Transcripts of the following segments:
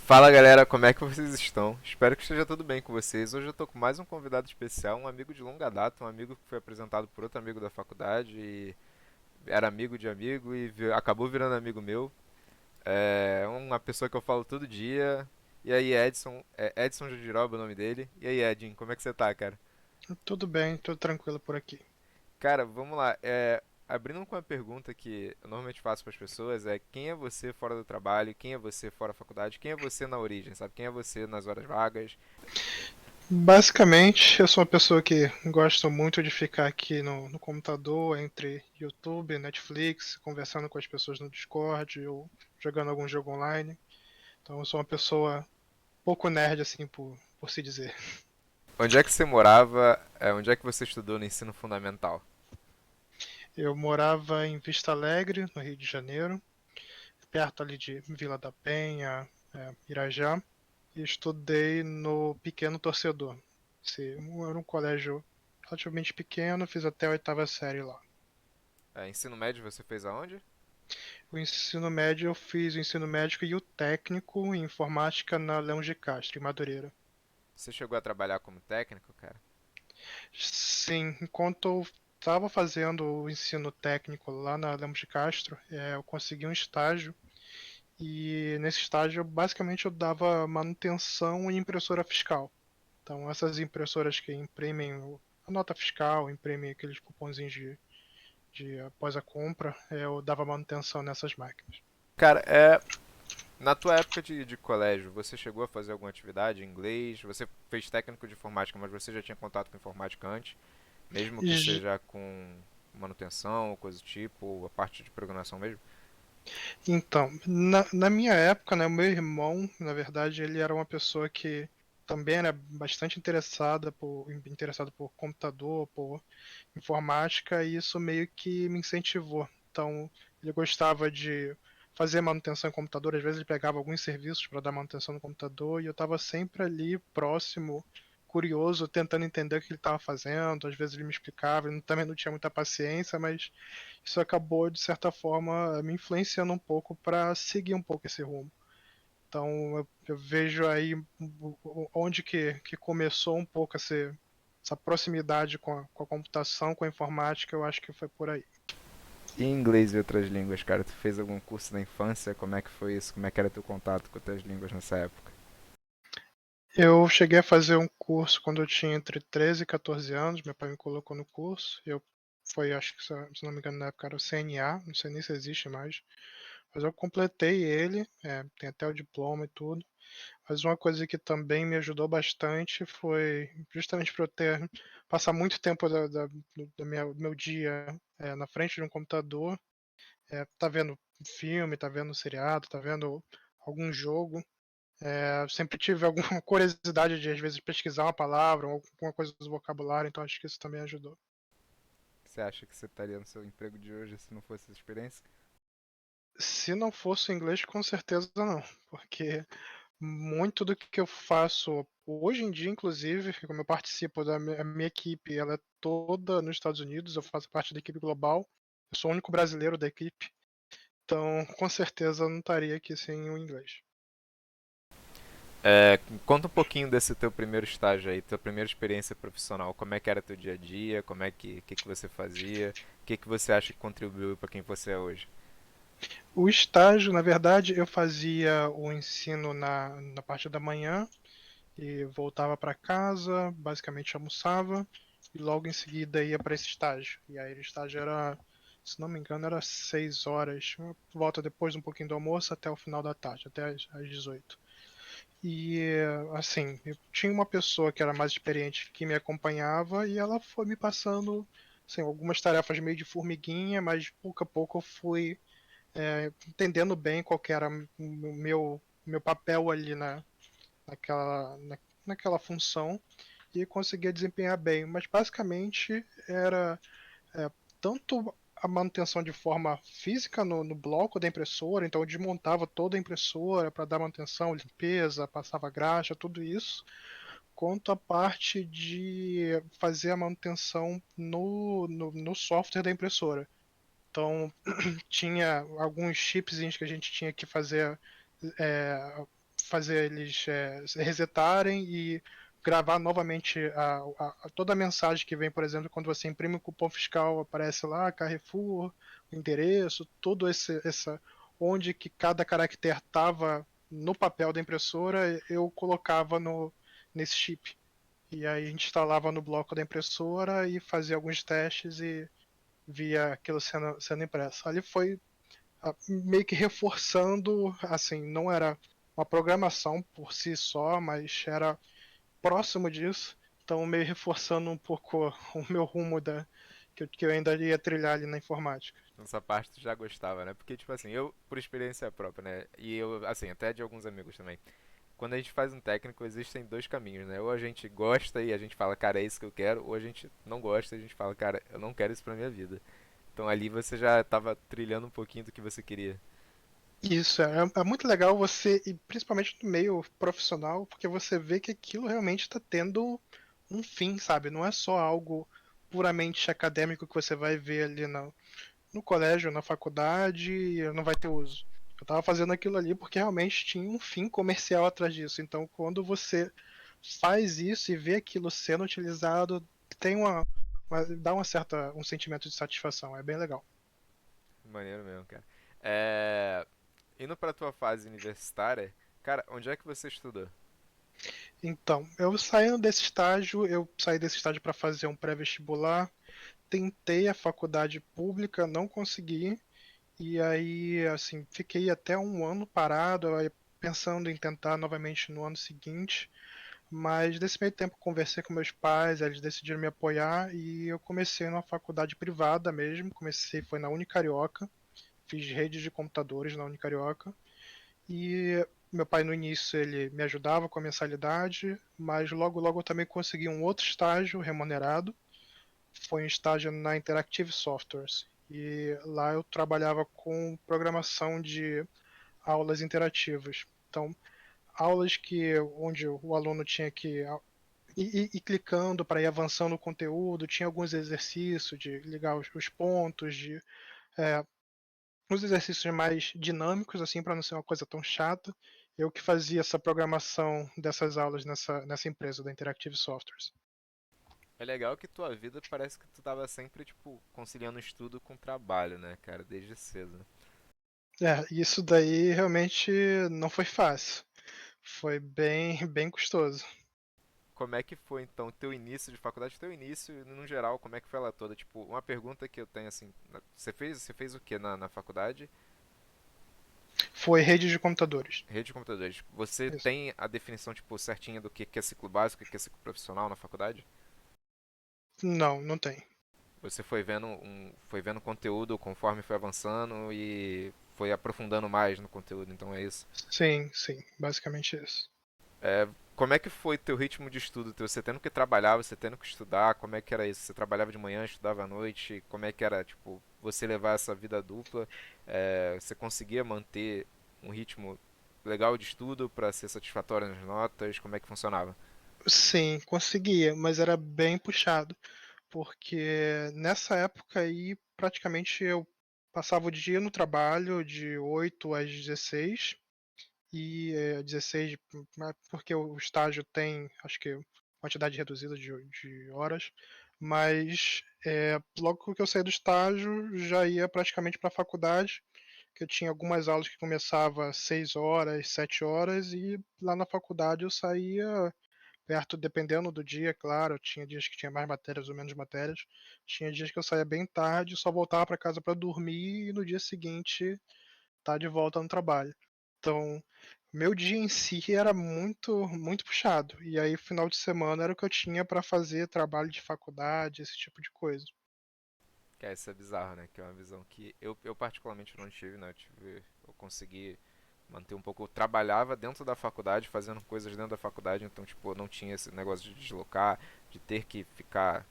Fala galera, como é que vocês estão? Espero que esteja tudo bem com vocês. Hoje eu tô com mais um convidado especial, um amigo de longa data, um amigo que foi apresentado por outro amigo da faculdade e era amigo de amigo e acabou virando amigo meu. É uma pessoa que eu falo todo dia. E aí, Edson, Edson Judiroba é o nome dele. E aí, Edin, como é que você tá, cara? Tudo bem, tudo tranquilo por aqui. Cara, vamos lá. Abrindo com uma pergunta que eu normalmente faço para as pessoas é quem é você fora do trabalho, quem é você fora da faculdade, quem é você na origem, sabe? Quem é você nas horas vagas? Basicamente, eu sou uma pessoa que gosta muito de ficar aqui no computador, entre YouTube, Netflix, conversando com as pessoas no Discord ou jogando algum jogo online. Então, eu sou uma pessoa pouco nerd, assim, por se dizer. Onde é que você morava? Onde é que você estudou no ensino fundamental? Eu morava em Vista Alegre, no Rio de Janeiro, perto ali de Vila da Penha, Irajá, e estudei no Pequeno Torcedor. Era um colégio relativamente pequeno, fiz até a oitava série lá. Ensino médio você fez aonde? O ensino médio eu fiz o ensino médio e o técnico em informática na Leão de Castro, em Madureira. Você chegou a trabalhar como técnico, cara? Sim, enquanto eu estava fazendo o ensino técnico lá na Leão de Castro, eu consegui um estágio e nesse estágio basicamente eu dava manutenção em impressora fiscal. Então essas impressoras que imprimem a nota fiscal, imprimem aqueles cupomzinhos de após a compra, eu dava manutenção nessas máquinas. Cara, na tua época de colégio, você chegou a fazer alguma atividade em inglês? Você fez técnico de informática, mas você já tinha contato com informática antes? Mesmo que E seja com manutenção ou coisa do tipo, ou a parte de programação mesmo? Então, na minha época, né, o meu irmão, na verdade, ele era uma pessoa que também era bastante interessado por computador, por informática, e isso meio que me incentivou. Então, ele gostava de fazer manutenção em computador, às vezes ele pegava alguns serviços para dar manutenção no computador, e eu estava sempre ali próximo, curioso, tentando entender o que ele estava fazendo. Às vezes ele me explicava, eu também não tinha muita paciência, mas isso acabou, de certa forma, me influenciando um pouco para seguir um pouco esse rumo. Então eu vejo aí onde que começou um pouco essa proximidade com a computação, com a informática, eu acho que foi por aí. E inglês e outras línguas, cara? Tu fez algum curso na infância? Como é que foi isso? Como é que era teu contato com outras línguas nessa época? Eu cheguei a fazer um curso quando eu tinha entre 13 e 14 anos, meu pai me colocou no curso, acho que se não me engano na época era o CNA, não sei nem se existe mais, mas eu completei ele, tem até o diploma e tudo. Mas uma coisa que também me ajudou bastante foi justamente por eu passar muito tempo do meu dia na frente de um computador, tá vendo filme, tá vendo seriado, tá vendo algum jogo. Eu sempre tive alguma curiosidade de às vezes pesquisar uma palavra ou alguma coisa do vocabulário, então acho que isso também ajudou. Você acha que você estaria no seu emprego de hoje se não fosse essa experiência? Se não fosse o inglês, com certeza não, porque muito do que eu faço hoje em dia, inclusive, como eu participo a minha equipe, ela é toda nos Estados Unidos, eu faço parte da equipe global, eu sou o único brasileiro da equipe, então com certeza eu não estaria aqui sem o inglês. Conta um pouquinho desse teu primeiro estágio aí, tua primeira experiência profissional. Como é que era teu dia a dia? Como é que você fazia? Que você acha que contribuiu para quem você é hoje? O estágio, na verdade, eu fazia o ensino na parte da manhã e voltava para casa, basicamente almoçava e logo em seguida ia para esse estágio. E aí o estágio era, se não me engano, era 6 horas, volta depois um pouquinho do almoço até o final da tarde, até às 18. E assim, eu tinha uma pessoa que era mais experiente que me acompanhava e ela foi me passando assim, algumas tarefas meio de formiguinha, mas pouco a pouco eu fui entendendo bem qual que era o meu papel ali naquela, na, naquela função e conseguia desempenhar bem. Mas basicamente era é, tanto a manutenção de forma física no bloco da impressora, então eu desmontava toda a impressora para dar manutenção, limpeza, passava graxa, tudo isso, quanto a parte de fazer a manutenção no software da impressora. Então tinha alguns chipzinhos que a gente tinha que fazer é, fazer eles se resetarem e gravar novamente toda a mensagem que vem, por exemplo, quando você imprime o cupom fiscal, aparece lá Carrefour, o endereço, todo essa onde que cada caractere estava no papel da impressora, eu colocava no nesse chip. E aí a gente instalava no bloco da impressora e fazia alguns testes e via aquilo sendo impresso. Ali foi meio que reforçando, assim, não era uma programação por si só, mas era próximo disso. Então meio reforçando um pouco o meu rumo que eu ainda ia trilhar ali na informática. Essa parte tu já gostava, né? Porque, tipo assim, eu, por experiência própria, né? E eu, assim, até de alguns amigos também. Quando a gente faz um técnico, existem dois caminhos, né? Ou a gente gosta e a gente fala, cara, é isso que eu quero, ou a gente não gosta e a gente fala, cara, eu não quero isso pra minha vida. Então ali você já tava trilhando um pouquinho do que você queria. Isso, é muito legal você, e principalmente no meio profissional, porque você vê que aquilo realmente está tendo um fim, sabe? Não é só algo puramente acadêmico que você vai ver ali no colégio, na faculdade, e não vai ter uso. Eu estava fazendo aquilo ali porque realmente tinha um fim comercial atrás disso. Então, quando você faz isso e vê aquilo sendo utilizado, tem dá um sentimento de satisfação. É bem legal. Maneiro mesmo, cara. É... Indo pra tua fase universitária, cara, onde é que você estudou? Então, eu saí desse estágio para fazer um pré-vestibular, tentei a faculdade pública, não consegui, e aí, assim, fiquei até um ano parado, aí pensando em tentar novamente no ano seguinte, mas nesse meio tempo conversei com meus pais, eles decidiram me apoiar e eu comecei numa faculdade privada mesmo, foi na Unicarioca, fiz rede de computadores na Unicarioca, e meu pai no início ele me ajudava com a mensalidade, mas logo logo eu também consegui um outro estágio remunerado. Foi um estágio na Interactive Softwares. E lá eu trabalhava com programação de aulas interativas. Então, aulas onde o aluno tinha que ir clicando para ir avançando o conteúdo, tinha alguns exercícios de ligar os pontos, de é, uns exercícios mais dinâmicos, assim, para não ser uma coisa tão chata. Eu que fazia essa programação dessas aulas nessa empresa da Interactive Softwares. É legal que tua vida parece que tu tava sempre, tipo, conciliando estudo com trabalho, né, cara, desde cedo, né? Isso daí realmente não foi fácil. Foi bem custoso. Como é que foi então teu início de faculdade, teu início no geral, como é que foi ela toda? Tipo, uma pergunta que eu tenho assim, você fez o que na faculdade? Foi rede de computadores. Rede de computadores. Você Isso. tem a definição tipo certinha do que é ciclo básico e o que é ciclo profissional na faculdade? Não, não tem. Você foi vendo conteúdo conforme foi avançando e foi aprofundando mais no conteúdo, então é isso. Sim, sim, basicamente isso. É, como é que foi teu ritmo de estudo? Você tendo que trabalhar, você tendo que estudar, como é que era isso? Você trabalhava de manhã, estudava à noite? Como é que era, tipo, você levar essa vida dupla? Você conseguia manter um ritmo legal de estudo para ser satisfatório nas notas? Como é que funcionava? Sim, conseguia, mas era bem puxado, porque nessa época aí praticamente eu passava o dia no trabalho de 8 às 16 e 16 porque o estágio tem, acho que quantidade reduzida de horas, mas logo que eu saí do estágio já ia praticamente para a faculdade, que eu tinha algumas aulas que começava às 6 horas, 7 horas e lá na faculdade eu saía perto, dependendo do dia, claro, tinha dias que tinha mais matérias ou menos matérias, tinha dias que eu saía bem tarde, só voltava para casa para dormir e no dia seguinte tá de volta no trabalho. Então, meu dia em si era muito puxado. E aí, final de semana era o que eu tinha para fazer trabalho de faculdade, esse tipo de coisa. Que é, isso é bizarro, né? Que é uma visão que eu particularmente não tive, né? Eu consegui manter um pouco. Eu trabalhava dentro da faculdade, fazendo coisas dentro da faculdade, então, tipo, eu não tinha esse negócio de deslocar, de ter que ficar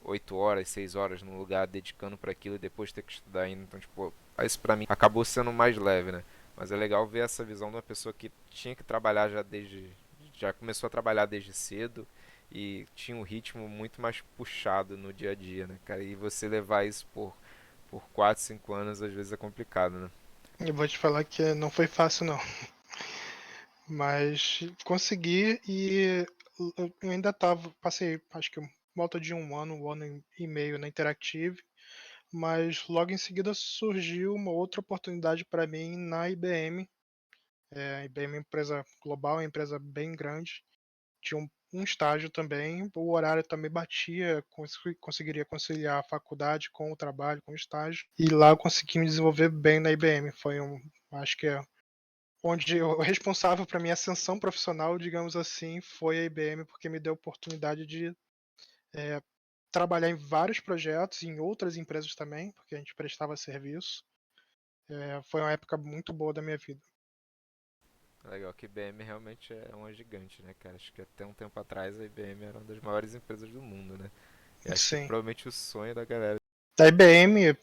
8 horas, 6 horas num lugar dedicando para aquilo e depois ter que estudar ainda. Então, tipo, isso pra mim acabou sendo mais leve, né? Mas é legal ver essa visão de uma pessoa que tinha que trabalhar já desde. Já começou a trabalhar desde cedo e tinha um ritmo muito mais puxado no dia a dia, né, cara? E você levar isso por 4 5 anos às vezes é complicado, né? Eu vou te falar que não foi fácil, não. Mas consegui e eu ainda passei acho que volta de um ano e meio na Interactive, mas logo em seguida surgiu uma outra oportunidade para mim na IBM. A IBM é uma empresa global, uma empresa bem grande. Tinha um estágio também, o horário também batia, conseguiria conciliar a faculdade com o trabalho, com o estágio. E lá eu consegui me desenvolver bem na IBM. Acho que é onde o responsável para minha ascensão profissional, digamos assim, foi a IBM, porque me deu a oportunidade de trabalhar em vários projetos, em outras empresas também, porque a gente prestava serviço. Foi uma época muito boa da minha vida. Legal que a IBM realmente é uma gigante, né, cara? Acho que até um tempo atrás a IBM era uma das maiores empresas do mundo, né? E acho que Sim. provavelmente o sonho da galera. Da IBM,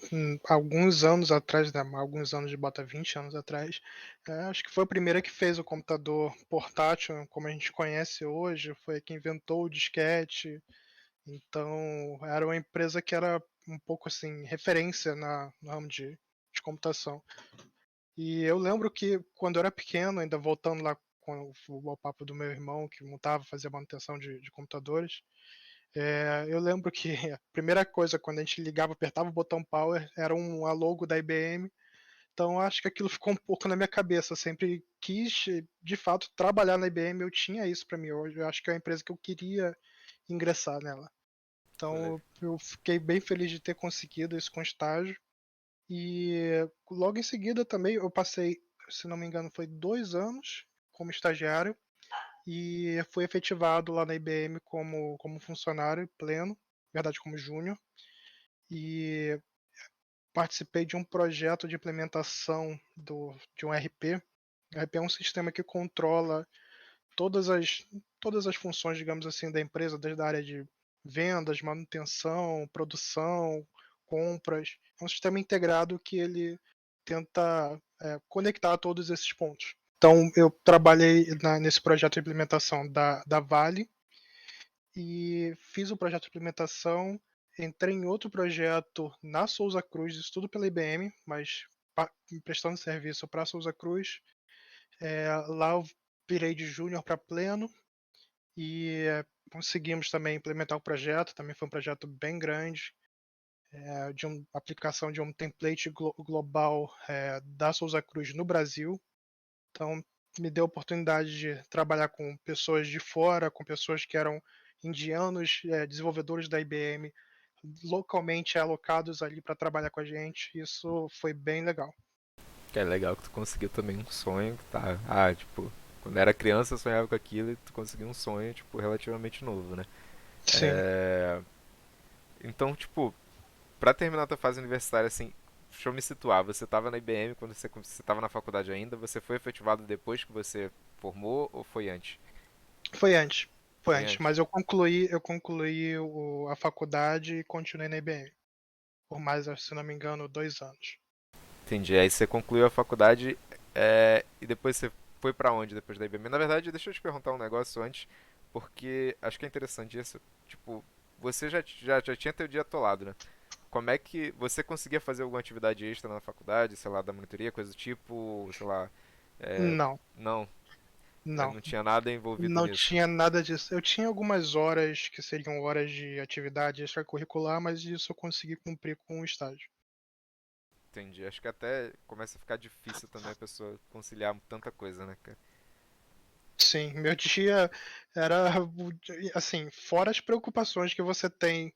alguns anos atrás, né, alguns anos de bota 20 anos atrás, acho que foi a primeira que fez o computador portátil, como a gente conhece hoje, foi a que inventou o disquete. Então, era uma empresa que era um pouco assim, referência no ramo de computação. E eu lembro que quando eu era pequeno, ainda voltando lá com o papo do meu irmão, que montava, fazia manutenção de computadores, eu lembro que a primeira coisa quando a gente ligava, apertava o botão power, era a logo da IBM. Então acho que aquilo ficou um pouco na minha cabeça. Eu sempre quis, de fato, trabalhar na IBM. Eu tinha isso para mim hoje. Eu acho que é a empresa que eu queria ingressar nela. Pô, Então eu fiquei bem feliz de ter conseguido isso com estágio. E logo em seguida também eu passei, se não me engano, foi 2 anos como estagiário e fui efetivado lá na IBM como funcionário pleno, na verdade como júnior, e participei de um projeto de implementação de um RP. O RP é um sistema que controla todas as, todas as funções, digamos assim, da empresa, desde a área de vendas, manutenção, produção, compras. É um sistema integrado que ele tenta conectar todos esses pontos. Então, eu trabalhei nesse projeto de implementação da Vale e fiz o projeto de implementação. Entrei em outro projeto na Souza Cruz, isso tudo pela IBM, mas prestando serviço para a Souza Cruz. Lá eu virei de júnior para pleno e conseguimos também implementar o projeto. Também foi um projeto bem grande, de uma aplicação de um template global da Souza Cruz no Brasil. Então, me deu a oportunidade de trabalhar com pessoas de fora, com pessoas que eram indianos, desenvolvedores da IBM, localmente alocados ali para trabalhar com a gente. Isso foi bem legal. que é legal que tu conseguiu também um sonho, tá? Ah, tipo, quando era criança eu sonhava com aquilo e tu conseguiu um sonho, tipo, relativamente novo, né? Sim. É... Então, tipo, pra terminar tua fase universitária, assim, deixa eu me situar. Você tava na IBM quando você tava na faculdade ainda, você foi efetivado depois que você formou ou foi antes? Foi antes. Foi Foi antes, antes. mas eu concluí a faculdade e continuei na IBM. Por mais, se não me engano, 2 anos. Entendi. Aí você concluiu a faculdade e depois você foi pra onde depois da IBM? Na verdade, deixa eu te perguntar um negócio antes, porque acho que é interessante isso. Tipo, você já tinha teu dia atolado, né? Como é que você conseguia fazer alguma atividade extra na faculdade, sei lá, da monitoria, coisa do tipo, sei lá, é, Não, não, não. não tinha nada envolvido Não nisso. tinha nada disso. Eu tinha algumas horas que seriam horas de atividade extracurricular, mas isso eu consegui cumprir com o estágio. Entendi. Acho que até começa a ficar difícil também a pessoa conciliar tanta coisa, né, cara? Sim, meu dia era assim, fora as preocupações que você tem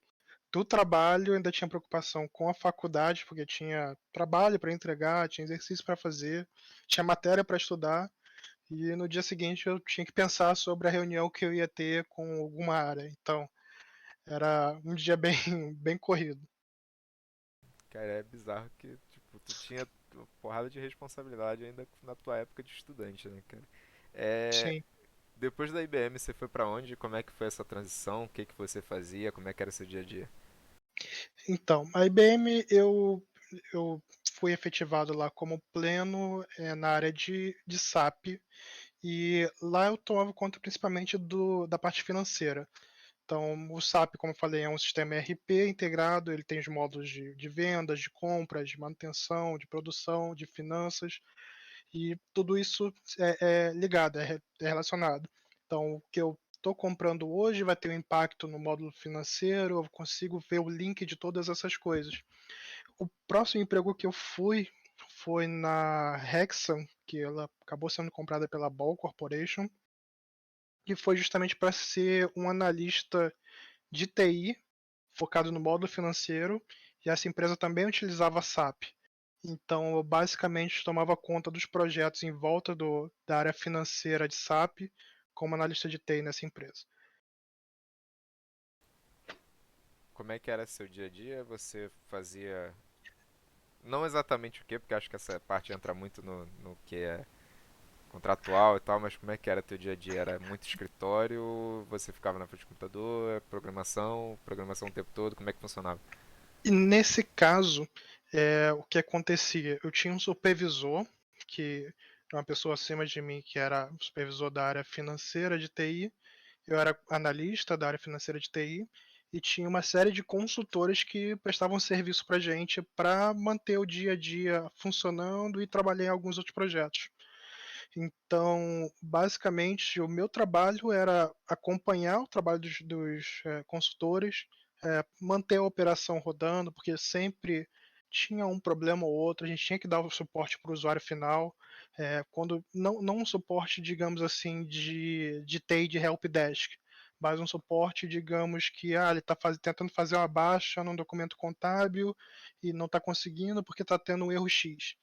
do trabalho, ainda tinha preocupação com a faculdade, porque tinha trabalho para entregar, tinha exercício para fazer, tinha matéria para estudar, e no dia seguinte eu tinha que pensar sobre a reunião que eu ia ter com alguma área. Então, era um dia bem, bem corrido. Cara, é bizarro que, tipo, tu tinha uma porrada de responsabilidade ainda na tua época de estudante, né, cara? É, Sim. depois da IBM você foi pra onde? Como é que foi essa transição? O que que você fazia? Como é que era seu dia a dia? Então, a IBM eu fui efetivado lá como pleno na área de SAP e lá eu tomava conta principalmente da parte financeira. Então, o SAP, como eu falei, é um sistema ERP integrado, ele tem os módulos de vendas, de compras, de manutenção, de produção, de finanças. E tudo isso é ligado, é relacionado. Então, o que eu estou comprando hoje vai ter um impacto no módulo financeiro, eu consigo ver o link de todas essas coisas. O próximo emprego que eu fui foi na Hexagon, que ela acabou sendo comprada pela Ball Corporation, que foi justamente para ser um analista de TI focado no módulo financeiro, e essa empresa também utilizava SAP. Então, eu basicamente tomava conta dos projetos em volta da área financeira de SAP como analista de TI nessa empresa. Como é que era seu dia a dia? Você fazia não exatamente o quê, porque acho que essa parte entra muito no que é contratual e tal, mas como é que era teu dia a dia? Era muito escritório? Você ficava na frente do computador? Programação o tempo todo? Como é que funcionava? E nesse caso, o que acontecia? Eu tinha um supervisor, que era uma pessoa acima de mim, que era supervisor da área financeira de TI, eu era analista da área financeira de TI, e tinha uma série de consultores que prestavam serviço para a gente para manter o dia a dia funcionando e trabalhar em alguns outros projetos. Então, basicamente, o meu trabalho era acompanhar o trabalho dos consultores, manter a operação rodando, porque sempre tinha um problema ou outro, a gente tinha que dar o suporte para o usuário final, quando não um suporte, digamos assim, de TI de helpdesk, mas um suporte, digamos que ele está tentando fazer uma baixa num documento contábil e não está conseguindo porque está tendo um erro X.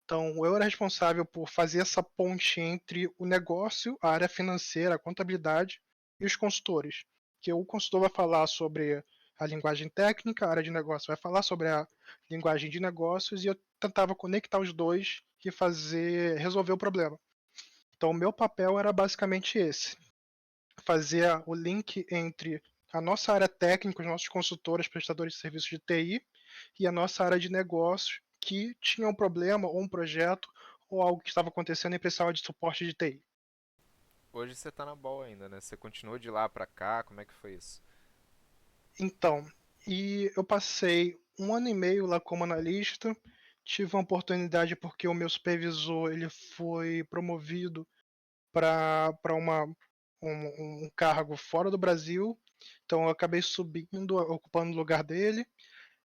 Então, eu era responsável por fazer essa ponte entre o negócio, a área financeira, a contabilidade e os consultores. Que o consultor vai falar sobre a linguagem técnica, a área de negócio vai falar sobre a linguagem de negócios e eu tentava conectar os dois e resolver o problema. Então, o meu papel era basicamente esse: fazer o link entre a nossa área técnica, os nossos consultores, prestadores de serviços de TI, e a nossa área de negócio, que tinha um problema ou um projeto ou algo que estava acontecendo e precisava de suporte de TI. Hoje você tá na bola ainda, né? Você continuou de lá pra cá, como é que foi isso? Então, e eu passei um ano e meio lá como analista, tive uma oportunidade porque o meu supervisor ele foi promovido para um cargo fora do Brasil, então eu acabei subindo, ocupando o lugar dele.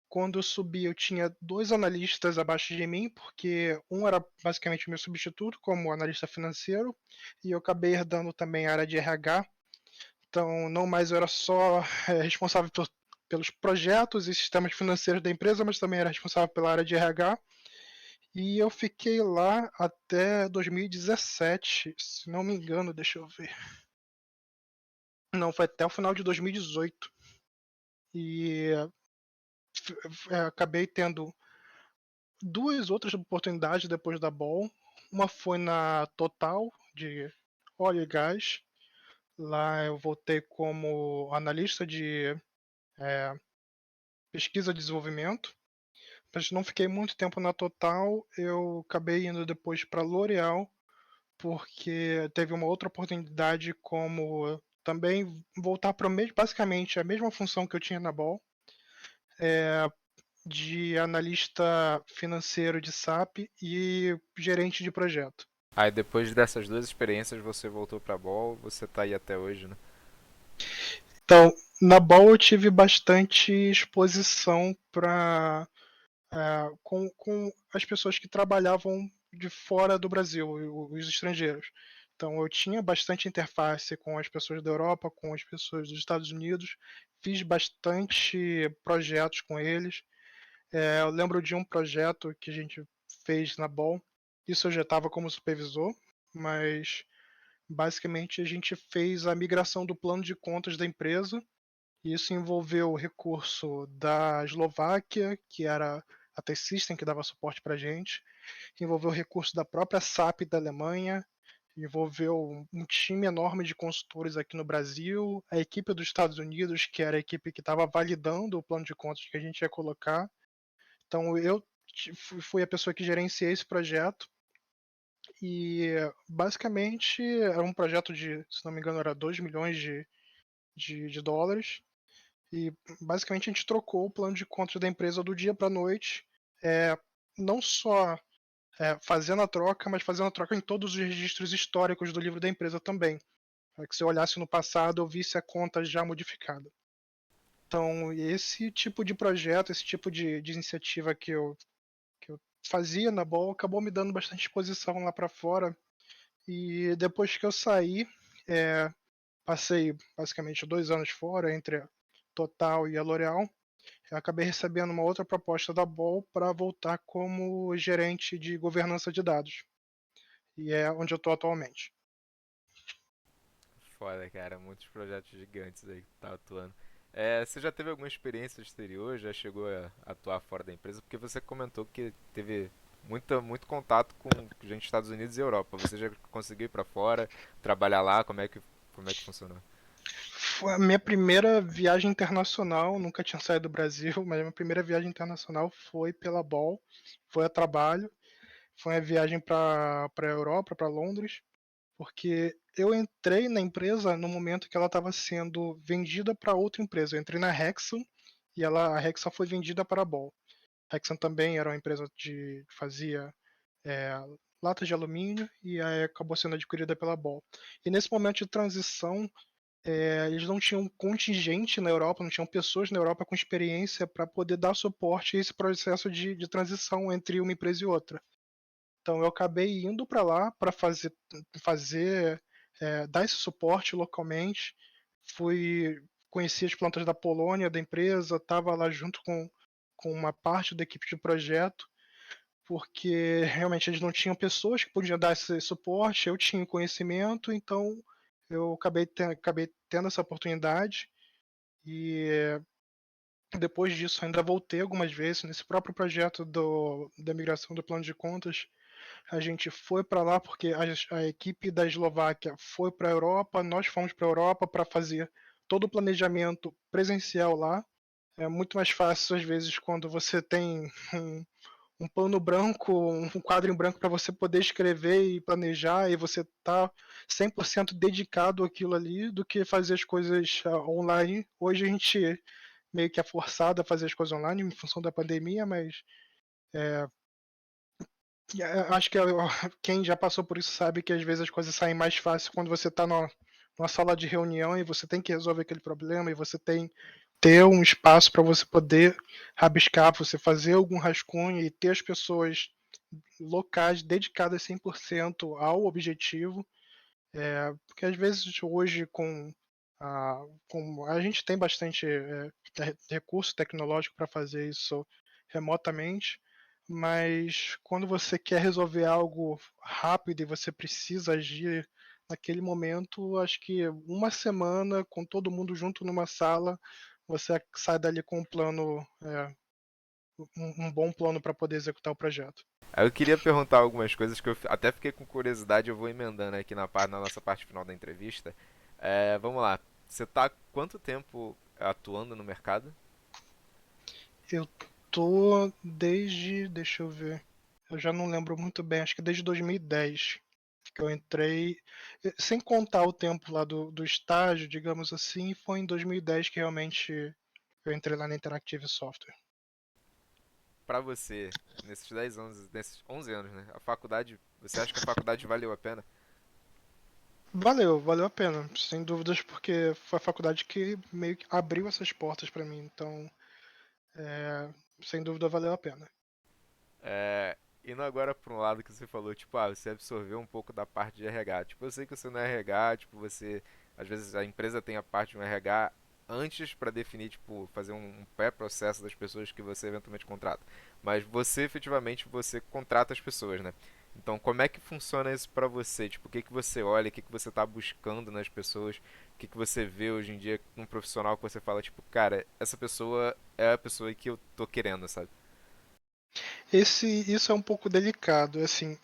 Quando eu subi, eu tinha dois analistas abaixo de mim, porque um era basicamente o meu substituto como analista financeiro, e eu acabei herdando também a área de RH. Então, não mais eu era só responsável pelos projetos e sistemas financeiros da empresa, mas também era responsável pela área de RH. E eu fiquei lá até 2017, se não me engano, deixa eu ver. Não, foi até o final de 2018. E acabei tendo duas outras oportunidades depois da Ball. Uma foi na Total, de óleo e gás. Lá eu voltei como analista de pesquisa e desenvolvimento. Mas não fiquei muito tempo na Total. Eu acabei indo depois para L'Oréal, porque teve uma outra oportunidade como também voltar para basicamente a mesma função que eu tinha na Ball, de analista financeiro de SAP e gerente de projeto. Aí depois dessas duas experiências você voltou pra Ball, você tá aí até hoje, né? Então, na Ball eu tive bastante exposição com as pessoas que trabalhavam de fora do Brasil, os estrangeiros. Então, eu tinha bastante interface com as pessoas da Europa, com as pessoas dos Estados Unidos, fiz bastante projetos com eles. Eu lembro de um projeto que a gente fez na Ball, isso eu já estava como supervisor, mas basicamente a gente fez a migração do plano de contas da empresa. Isso envolveu o recurso da Eslováquia, que era a T-System que dava suporte para a gente, envolveu o recurso da própria SAP da Alemanha, envolveu um time enorme de consultores aqui no Brasil, a equipe dos Estados Unidos, que era a equipe que estava validando o plano de contas que a gente ia colocar. Então eu fui a pessoa que gerenciei esse projeto e basicamente era um projeto de, se não me engano, era 2 milhões de dólares. E basicamente a gente trocou o plano de contas da empresa do dia para a noite, é, não só fazendo a troca, mas fazendo a troca em todos os registros históricos do livro da empresa também, para que se eu olhasse no passado eu visse a conta já modificada. Então, esse tipo de projeto, esse tipo de iniciativa que eu fazia na Ball acabou me dando bastante exposição lá para fora. E depois que eu saí, é, passei basicamente 2 anos fora, entre a Total e a L'Oréal. Eu acabei recebendo uma outra proposta da Ball para voltar como gerente de governança de dados. E é onde eu estou atualmente. Foda, cara, muitos projetos gigantes aí que tu tá atuando. Você já teve alguma experiência exterior? Já chegou a atuar fora da empresa? Porque você comentou que teve muito contato com gente dos Estados Unidos e Europa. Você já conseguiu ir pra fora, trabalhar lá? Como é que funcionou? Foi a minha primeira viagem internacional, nunca tinha saído do Brasil, mas a minha primeira viagem internacional foi pela Ball, foi a trabalho, foi uma viagem para a Europa, para Londres, porque eu entrei na empresa no momento que ela estava sendo vendida para outra empresa. Eu entrei na Hexagon e a Hexagon foi vendida para a Ball. A Hexagon também era uma empresa que fazia é, latas de alumínio e aí acabou sendo adquirida pela Ball. E nesse momento de transição, eles não tinham contingente na Europa, não tinham pessoas na Europa com experiência para poder dar suporte a esse processo de transição entre uma empresa e outra. Então eu acabei indo para lá para dar esse suporte localmente. Fui conheci as plantas da Polônia da empresa, estava lá junto com uma parte da equipe de projeto, porque realmente eles não tinham pessoas que podiam dar esse suporte. Eu tinha conhecimento, então eu acabei tendo essa oportunidade. E depois disso ainda voltei algumas vezes nesse próprio projeto da migração do plano de contas. A gente foi para lá porque a equipe da Eslováquia foi para a Europa, nós fomos para a Europa para fazer todo o planejamento presencial lá. É muito mais fácil, às vezes, quando você tem um plano branco, um quadro em branco para você poder escrever e planejar e você tá 100% dedicado àquilo ali, do que fazer as coisas online. Hoje a gente meio que é forçado a fazer as coisas online em função da pandemia, mas acho que quem já passou por isso sabe que às vezes as coisas saem mais fácil quando você está numa sala de reunião e você tem que resolver aquele problema e você tem ter um espaço para você poder rabiscar, você fazer algum rascunho e ter as pessoas locais dedicadas 100% ao objetivo. Porque às vezes hoje com a gente tem bastante recurso tecnológico para fazer isso remotamente, mas quando você quer resolver algo rápido e você precisa agir naquele momento, acho que uma semana com todo mundo junto numa sala, você sai dali com um plano, um bom plano para poder executar o projeto. Aí eu queria perguntar algumas coisas que eu até fiquei com curiosidade, eu vou emendando aqui na nossa parte final da entrevista. Vamos lá, você tá há quanto tempo atuando no mercado? Eu tô desde, deixa eu ver, eu já não lembro muito bem, acho que desde 2010 que eu entrei, sem contar o tempo lá do estágio, digamos assim, foi em 2010 que realmente eu entrei lá na Interactive Software. Pra você, nesses 10 anos, nesses 11 anos, né? A faculdade, você acha que a faculdade valeu a pena? Valeu a pena, sem dúvidas, porque foi a faculdade que meio que abriu essas portas para mim, então, sem dúvida valeu a pena. Indo agora pra um lado que você falou, tipo, você absorveu um pouco da parte de RH. Tipo, eu sei que você não é RH, tipo, às vezes a empresa tem a parte de um RH antes pra definir, tipo, fazer um pré-processo das pessoas que você eventualmente contrata. Mas você, efetivamente, você contrata as pessoas, né? Então, como é que funciona isso pra você? Tipo, o que que você olha, o que que você tá buscando nas pessoas, o que que você vê hoje em dia num profissional que você fala, tipo, cara, essa pessoa é a pessoa que eu tô querendo, sabe? Isso é um pouco delicado, assim,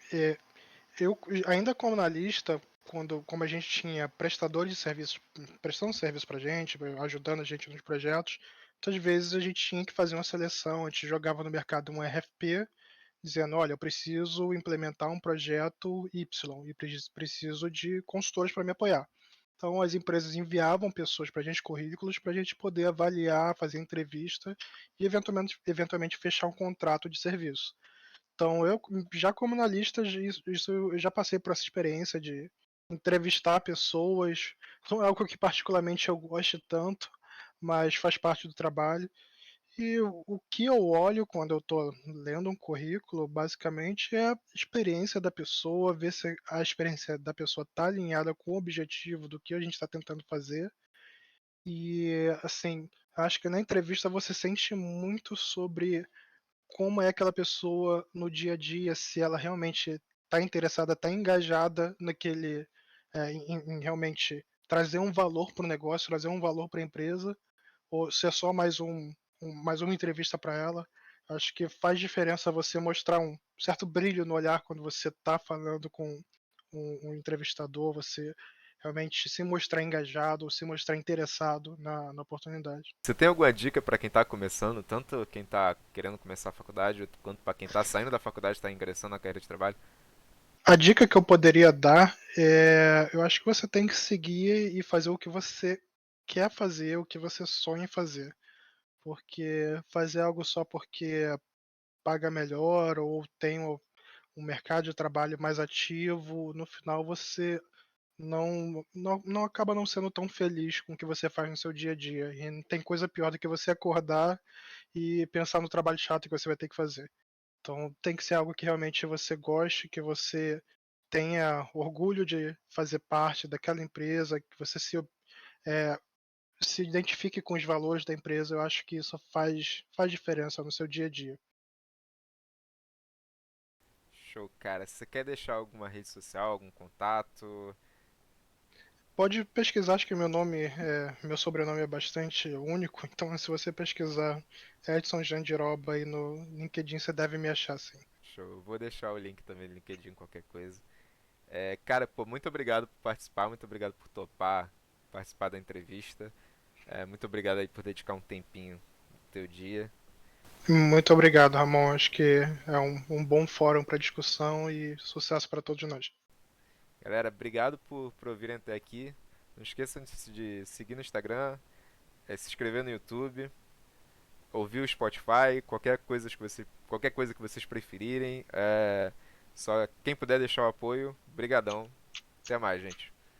eu ainda como analista, como a gente tinha prestadores de serviços prestando serviço para a gente, ajudando a gente nos projetos, muitas vezes a gente tinha que fazer uma seleção, a gente jogava no mercado um RFP, dizendo, olha, eu preciso implementar um projeto Y e preciso de consultores para me apoiar. Então as empresas enviavam pessoas para a gente, currículos, para a gente poder avaliar, fazer entrevista e eventualmente fechar um contrato de serviço. Então, eu, já como analista, isso eu já passei por essa experiência de entrevistar pessoas. Não é algo que particularmente eu goste tanto, mas faz parte do trabalho. E o que eu olho quando eu estou lendo um currículo, basicamente, é a experiência da pessoa, ver se a experiência da pessoa está alinhada com o objetivo do que a gente está tentando fazer. E, assim, acho que na entrevista você sente muito sobre como é aquela pessoa no dia a dia, se ela realmente está interessada, está engajada naquele, em realmente trazer um valor para o negócio, trazer um valor para a empresa, ou se é só mais uma entrevista para ela. Acho que faz diferença você mostrar um certo brilho no olhar quando você está falando com um entrevistador, você realmente se mostrar engajado, se mostrar interessado na oportunidade. Você tem alguma dica para quem está começando, tanto quem está querendo começar a faculdade, quanto para quem está saindo da faculdade e está ingressando na carreira de trabalho? A dica que eu poderia dar é, eu acho que você tem que seguir e fazer o que você quer fazer, o que você sonha em fazer. Porque fazer algo só porque paga melhor ou tem um mercado de trabalho mais ativo, no final você não acaba não sendo tão feliz com o que você faz no seu dia a dia. E não tem coisa pior do que você acordar e pensar no trabalho chato que você vai ter que fazer. Então tem que ser algo que realmente você goste, que você tenha orgulho de fazer parte daquela empresa, que você eh, se identifique com os valores da empresa. Eu acho que isso faz diferença no seu dia a dia. Show, cara. Você quer deixar alguma rede social, algum contato? Pode pesquisar, acho que meu sobrenome é bastante único, então se você pesquisar Edson Jandiroba aí no LinkedIn, você deve me achar sim. Show. Eu vou deixar o link também no LinkedIn, qualquer coisa. Cara, pô, muito obrigado por participar, muito obrigado por topar participar da entrevista. Muito obrigado aí por dedicar um tempinho do teu dia. Muito obrigado, Ramon. Acho que é um bom fórum para discussão e sucesso para todos nós. Galera, obrigado por ouvirem até aqui. Não esqueçam de seguir no Instagram, se inscrever no YouTube, ouvir o Spotify, qualquer coisa que vocês preferirem. Só quem puder deixar o apoio, brigadão. Até mais, gente.